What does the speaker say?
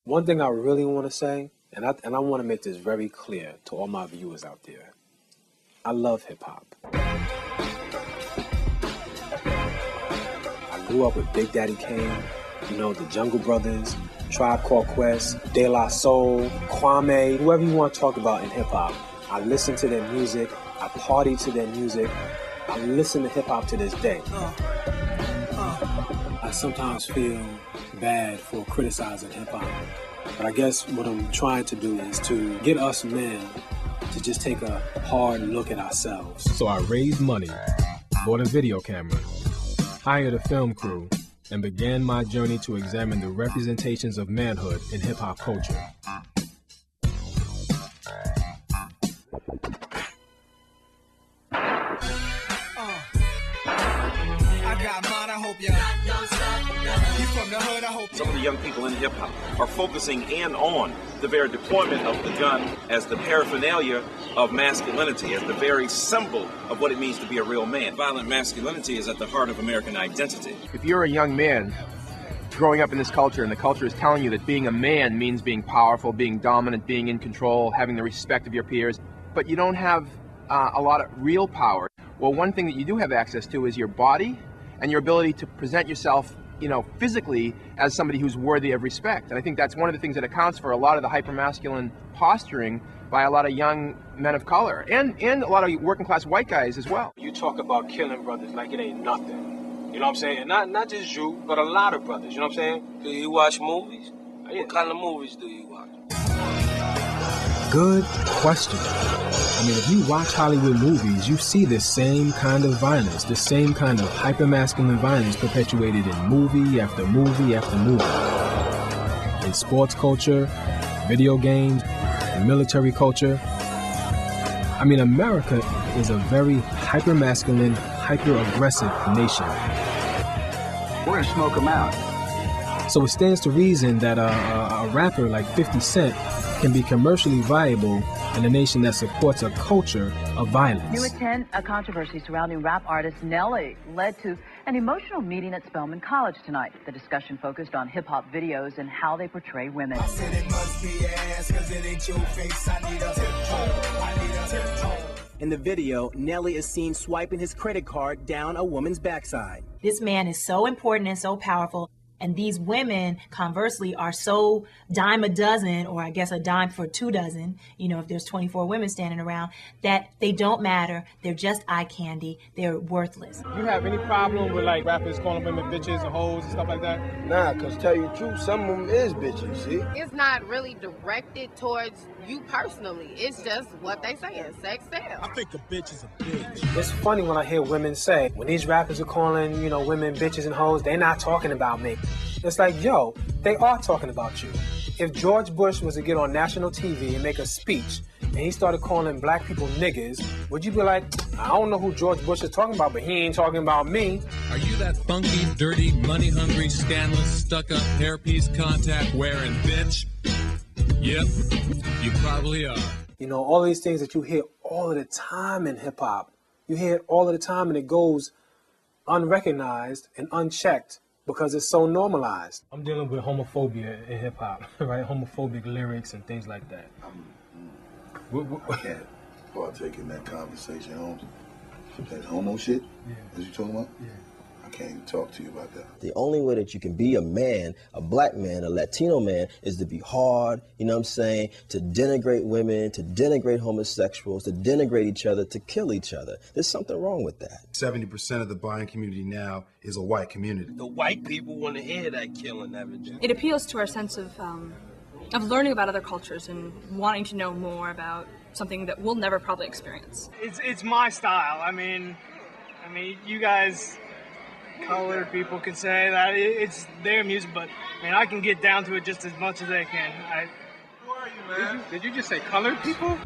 One thing I really want to say, and I want to make this very clear to all my viewers out there. I love hip-hop. I grew up with Big Daddy Kane, you know, the Jungle Brothers, Tribe Called Quest, De La Soul, Kwame, whoever you want to talk about in hip-hop. I listen to their music. I party to their music. I listen to hip-hop to this day. I sometimes feel bad for criticizing hip-hop. But I guess what I'm trying to do is to get us men to just take a hard look at ourselves. So I raised money, bought a video camera, hired a film crew, and began my journey to examine the representations of manhood in hip-hop culture. Some of the young people in hip-hop are focusing in on the very deployment of the gun as the paraphernalia of masculinity, as the very symbol of what it means to be a real man. Violent masculinity is at the heart of American identity. If you're a young man growing up in this culture, and the culture is telling you that being a man means being powerful, being dominant, being in control, having the respect of your peers, but you don't have a lot of real power, well, one thing that you do have access to is your body and your ability to present yourself, you know, physically as somebody who's worthy of respect. And I think that's one of the things that accounts for a lot of the hypermasculine posturing by a lot of young men of color and a lot of working class white guys as well. You talk about killing brothers like it ain't nothing. You know what I'm saying? And not just you, but a lot of brothers. You know what I'm saying? Do you watch movies? What kind of movies do you watch? Good question. I mean, if you watch Hollywood movies, you see this same kind of violence, the same kind of hypermasculine violence perpetuated in movie after movie after movie. In sports culture, video games, and military culture. I mean, America is a very hypermasculine, hyper-aggressive nation. We're gonna smoke them out. So it stands to reason that a rapper like 50 Cent can be commercially viable in a nation that supports a culture of violence. New at 10, a controversy surrounding rap artist Nelly led to an emotional meeting at Spelman College tonight. The discussion focused on hip-hop videos and how they portray women. I said it must be ass, 'cause it ain't your face. I need a tiptoe. In the video, Nelly is seen swiping his credit card down a woman's backside. This man is so important and so powerful. And these women, conversely, are so dime a dozen, or I guess a dime for 2 dozen, you know, if there's 24 women standing around, that they don't matter. They're just eye candy. They're worthless. You have any problem with, like, rappers calling women bitches and hoes and stuff like that? Nah, because tell you the truth, some of them is bitches, see? It's not really directed towards you personally. It's just what they say. Sex sells. I think a bitch is a bitch. It's funny when I hear women say, when these rappers are calling, you know, women bitches and hoes, they're not talking about me. It's like, yo, they are talking about you. If George Bush was to get on national TV and make a speech and he started calling black people niggas, would you be like, I don't know who George Bush is talking about, but he ain't talking about me? Are you that funky, dirty, money-hungry, scandalous, stuck-up, hairpiece, contact-wearing bitch? Yep, you probably are. You know, all these things that you hear all of the time in hip-hop, you hear it all of the time and it goes unrecognized and unchecked because it's so normalized. I'm dealing with homophobia in hip-hop, right? Homophobic lyrics and things like that. I can't partake in that conversation, Holmes. That homo shit? Yeah. What you talking about? Yeah. I can't even talk to you about that. The only way that you can be a man, a black man, a Latino man, is to be hard, you know what I'm saying, to denigrate women, to denigrate homosexuals, to denigrate each other, to kill each other. There's something wrong with that. 70% of the buying community now is a white community. The white people want to hear that killing, haven't you? It appeals to our sense of learning about other cultures and wanting to know more about something that we'll never probably experience. It's my style. I mean, you guys, colored people, can say that it's their music, but man, I can get down to it just as much as they can. Who are you, man? Did you just say colored people?